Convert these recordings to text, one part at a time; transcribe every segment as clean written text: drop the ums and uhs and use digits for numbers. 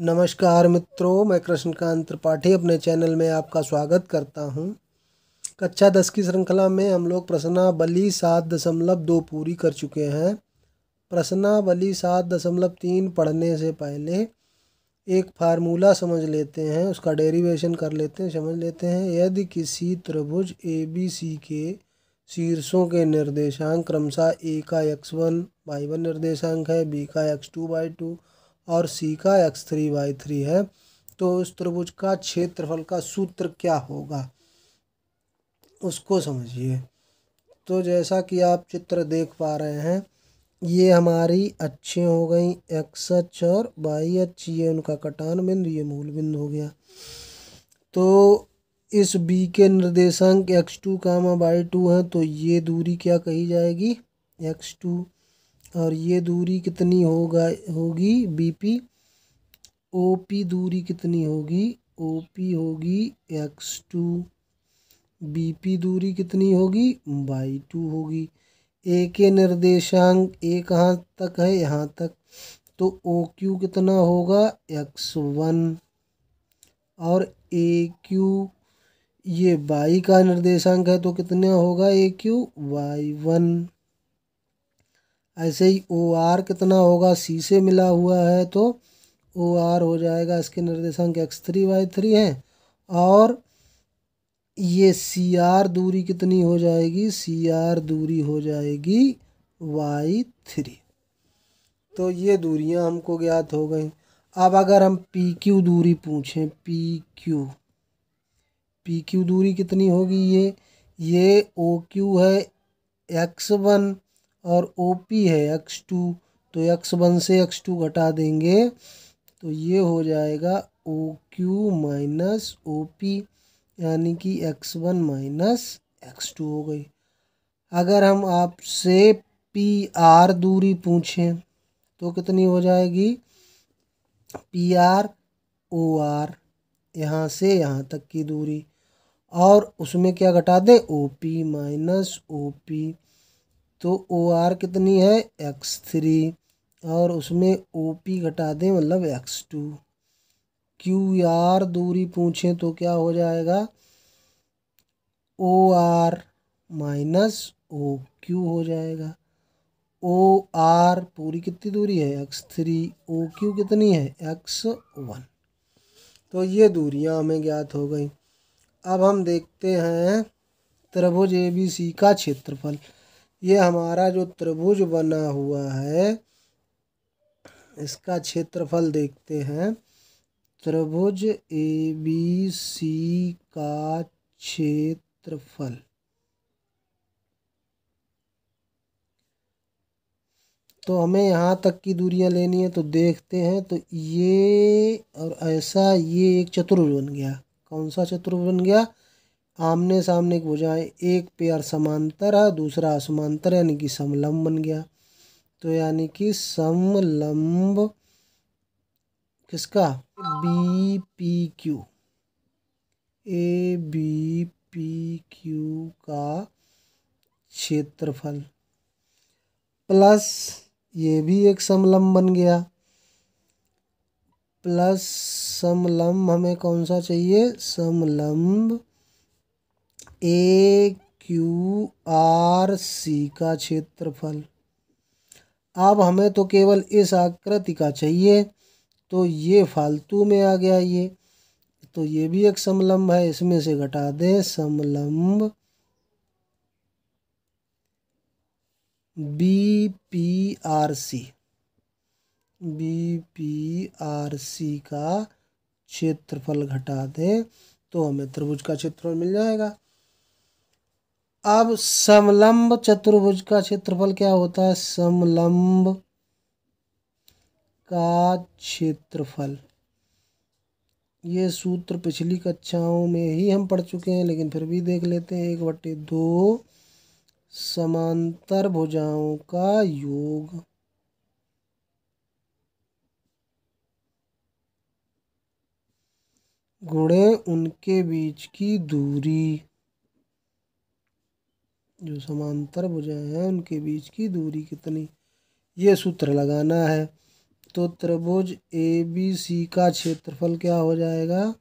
नमस्कार मित्रों, मैं कृष्णकांत त्रिपाठी अपने चैनल में आपका स्वागत करता हूं। कक्षा 10 की श्रृंखला में हम लोग प्रश्नावली 7.2 पूरी कर चुके हैं। प्रश्नावली 7.3 पढ़ने से पहले एक फार्मूला समझ लेते हैं, उसका डेरिवेशन कर लेते हैं, समझ लेते हैं। यदि किसी त्रिभुज ABC के शीर्षों के निर्देशांक क्रमशः A का x1 y1 निर्देशांक है, B का x2 y2 और C का x3 y3 है, तो उस त्रिभुज का क्षेत्रफल का सूत्र क्या होगा उसको समझिए। तो जैसा कि आप चित्र देख पा रहे हैं, ये हमारी अक्षें हो गई x अक्ष और y अक्ष, ये उनका कटान बिंदु, ये मूल बिंदु हो गया। तो इस B के निर्देशांक x2 y2 है, तो ये दूरी क्या कही जाएगी, x2। और ये दूरी कितनी होगी BP। OP दूरी कितनी होगी, OP होगी x2। BP दूरी कितनी होगी, y2 होगी। A के निर्देशांक A कहाँ तक है, यहाँ तक, तो OQ कितना होगा, x1। और AQ ये y का निर्देशांक है, तो कितना होगा AQ, y1। ऐसे ही OR कितना होगा, C से मिला हुआ है, तो OR हो जाएगा, इसके निर्देशांक x3 y3 हैं। और ये CR दूरी कितनी हो जाएगी, CR दूरी हो जाएगी y3। तो ये दूरियां हमको ज्ञात हो गई। अब अगर हम PQ दूरी पूछें, PQ दूरी कितनी होगी, ये OQ है x1 और OP है x2, तो x1 से x2 घटा देंगे तो ये हो जाएगा OQ माइनस OP, यानी कि x1 माइनस x2 हो गई। अगर हम आपसे PR दूरी पूछें तो कितनी हो जाएगी, PR OR, यहाँ से यहाँ तक की दूरी, और उसमें क्या घटा दें, OP माइनस OP, तो OR कितनी है, x3, और उसमें OP घटा दें मतलब x2। QR दूरी पूछें तो क्या हो जाएगा, OR माइनस OQ हो जाएगा। OR पूरी कितनी दूरी है, x3, OQ कितनी है, x1। तो ये दूरियां हमें ज्ञात हो गई। अब हम देखते हैं त्रिभुज ABC का क्षेत्रफल। ये हमारा जो त्रिभुज बना हुआ है, इसका क्षेत्रफल देखते हैं। त्रिभुज ABC का क्षेत्रफल, तो हमें यहाँ तक की दूरियां लेनी है, तो देखते हैं। तो ये और ऐसा, ये एक चतुर्भुज बन गया। कौन सा चतुर्भुज बन गया, आमने सामने की भुजाएं, एक पेयर समांतर है, दूसरा असमांतर, यानी कि समलंब बन गया। तो यानी कि समलंब किसका, BPQ, ABPQ का क्षेत्रफल, प्लस ये भी एक समलंब बन गया, प्लस समलंब हमें कौन सा चाहिए, समलंब AQRC का क्षेत्रफल। अब हमें तो केवल इस आकृति का चाहिए, तो ये फालतू में आ गया, ये तो ये भी एक समलंब है, इसमें से घटा दें समलंब BPRC का क्षेत्रफल घटा दें तो हमें त्रिभुज का क्षेत्रफल मिल जाएगा। अब समलंब चतुर्भुज का क्षेत्रफल क्या होता है, समलंब का क्षेत्रफल, ये सूत्र पिछली कक्षाओं में ही हम पढ़ चुके हैं, लेकिन फिर भी देख लेते हैं। 1/2 समांतर भुजाओं का योग गुणे उनके बीच की दूरी, जो समांतर भुजाएं हैं उनके बीच की दूरी कितनी, ये सूत्र लगाना है। तो त्रिभुज ए बी सी का क्षेत्रफल क्या हो जाएगा?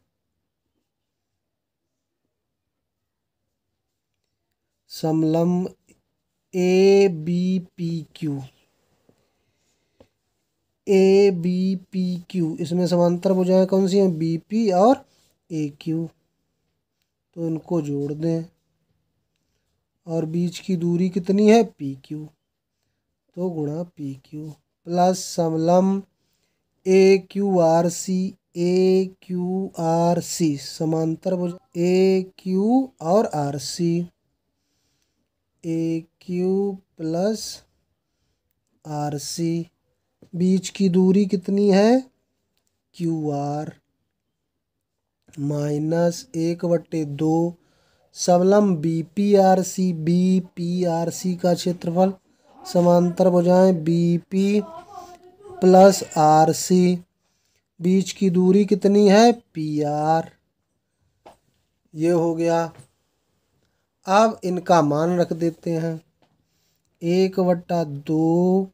समलंब A B P Q, A B P Q, इसमें समांतर भुजाएं कौन सी हैं? बी पी और ए क्यू। तो इनको जोड़ दें और बीच की दूरी कितनी है? P Q. तो गुणा पी क्यू प्लस समलंब A Q R C, A Q R C समांतर भुजा ए क्यू और R C, A Q plus R C, बीच की दूरी कितनी है? क्यू आर, माइनस 1/2 समलंब B P R C, B P R C का क्षेत्रफल समांतर भुजाएं B P plus R C, बीच की दूरी कितनी है? P R. ये हो गया। अब इनका मान रख देते हैं। 1/2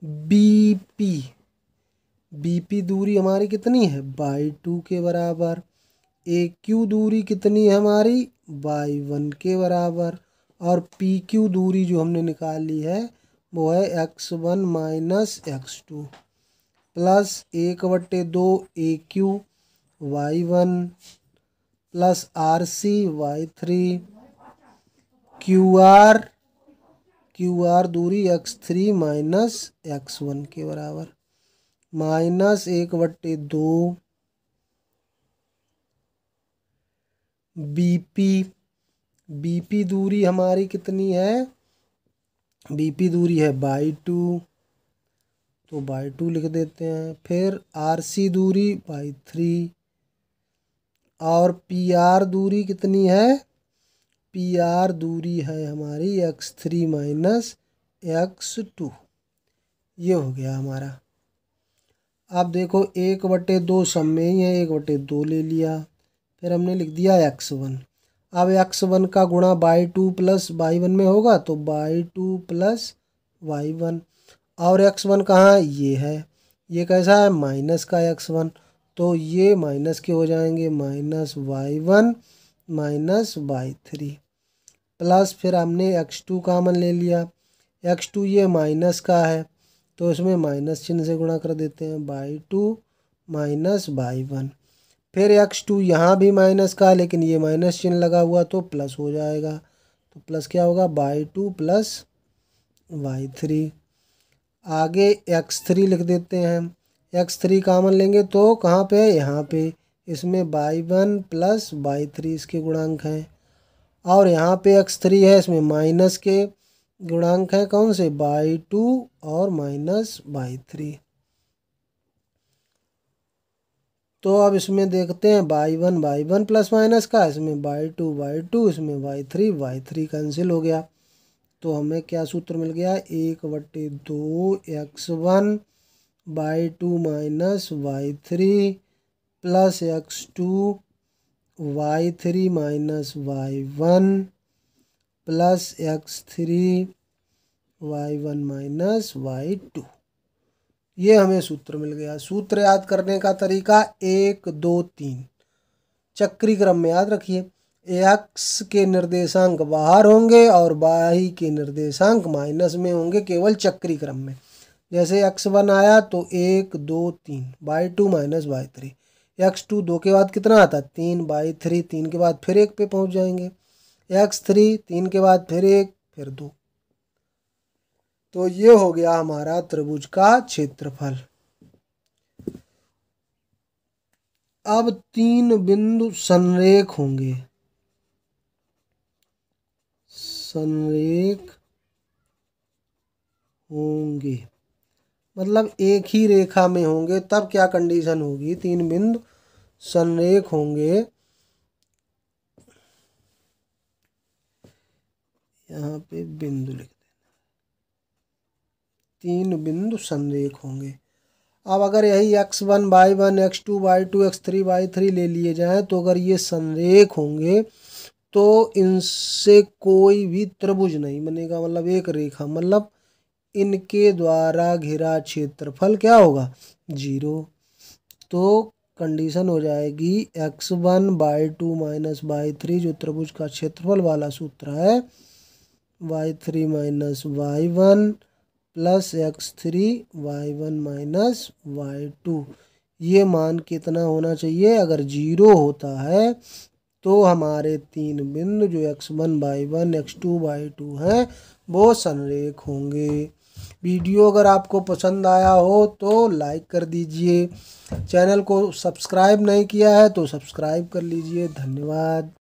बी पी, बी पी दूरी हमारी कितनी है? बाई 2 के बराबर। ए क्यू दूरी कितनी है हमारी? बाई 1 के बराबर। और पी क्यू दूरी जो हमने निकाली है वो है x1 minus x2 plus 1/2 A Q y1 plus R C y3, Q R दूरी x3 माइनस x1 के बराबर, माइनस 1/2 बीपी, बीपी दूरी हमारी कितनी है? बीपी दूरी है बाई 2, तो बाई 2 लिख देते हैं। फिर आर सी दूरी बाई 3 और पी आर दूरी कितनी है? पी आर दूरी है हमारी x3 माइनस x2। ये हो गया हमारा। अब देखो 1/2 सब में ही है, 1/2 ले लिया, फिर हमने लिख दिया x1। अब x1 का गुणा बाई 2 प्लस बाई 1 में होगा तो बाई 2 प्लस y1, और x1 कहाँ है? ये है। ये कैसा है? माइनस का x1, तो ये माइनस के हो जाएंगे, minus y1 minus by 3 plus फिर हमने x2 कॉमन ले लिया। x2 ये माइनस का है तो इसमें माइनस चिन्ह से गुणा कर देते हैं, बाई 2 माइनस बाई 1। फिर x2 यहाँ भी माइनस का, लेकिन ये माइनस चिन्ह लगा हुआ तो प्लस हो जाएगा, तो प्लस क्या होगा? By 2 plus y3। आगे x3 लिख देते हैं। x3 कॉमन लेंगे तो कहाँ पे है? यहाँ पे। इसमें बाई 1 प्लस बाई 3 इसके गुणांक हैं, और यहाँ पे x3 है, इसमें माइनस के गुणांक हैं कौन से? बाई 2 और माइनस बाई 3। तो अब इसमें देखते हैं बाई 1 प्लस माइनस का, इसमें बाई 2 इसमें बाई 3 कैंसिल हो गया। तो हमें क्या सूत्र मिल गया? 1/2 x1 by 2 minus y3 plus x2 y3 minus y1 plus x3 y1 minus y2। ये हमें सूत्र मिल गया। सूत्र याद करने का तरीका 1 2 3 चक्री क्रम में याद रखिए। एक्स के निर्देशांक बाहर होंगे और वाई के निर्देशांक माइनस में होंगे, केवल चक्री क्रम में। जैसे x1 आया तो 1 2 3 बाई 2 माइनस बाई 3, x2 2 के बाद कितना आता? 3 बाई 3, 3 के बाद फिर 1 पे पहुंच जाएंगे, x3 3 के बाद फिर 1 फिर 2। तो ये हो गया हमारा त्रिभुज का क्षेत्रफल। अब 3 बिंदु संरेख होंगे, मतलब एक ही रेखा में होंगे, तब क्या कंडीशन होगी? 3 बिंदु संरेख होंगे, यहाँ पे बिंदु लिख देना, 3 बिंदु संरेख होंगे। अब अगर यही x1 y1 x2 y2 x3 y3 ले लिए जाएं, तो अगर ये संरेख होंगे तो इनसे कोई भी त्रिभुज नहीं बनेगा, मतलब एक रेखा, मतलब इनके द्वारा घिरा क्षेत्रफल क्या होगा 0। तो कंडीशन हो जाएगी x1/2 माइनस y3 जो त्रिभुज का क्षेत्रफल वाला सूत्र है y3 minus y1 plus x3 y1 minus y2। ये मान कितना होना चाहिए, अगर 0 होता है तो हमारे तीन बिंदु जो x1/1 x2/2 हैं वो संरेख होंगे। वीडियो अगर आपको पसंद आया हो तो लाइक कर दीजिए, चैनल को सब्सक्राइब नहीं किया है तो सब्सक्राइब कर लीजिए। धन्यवाद।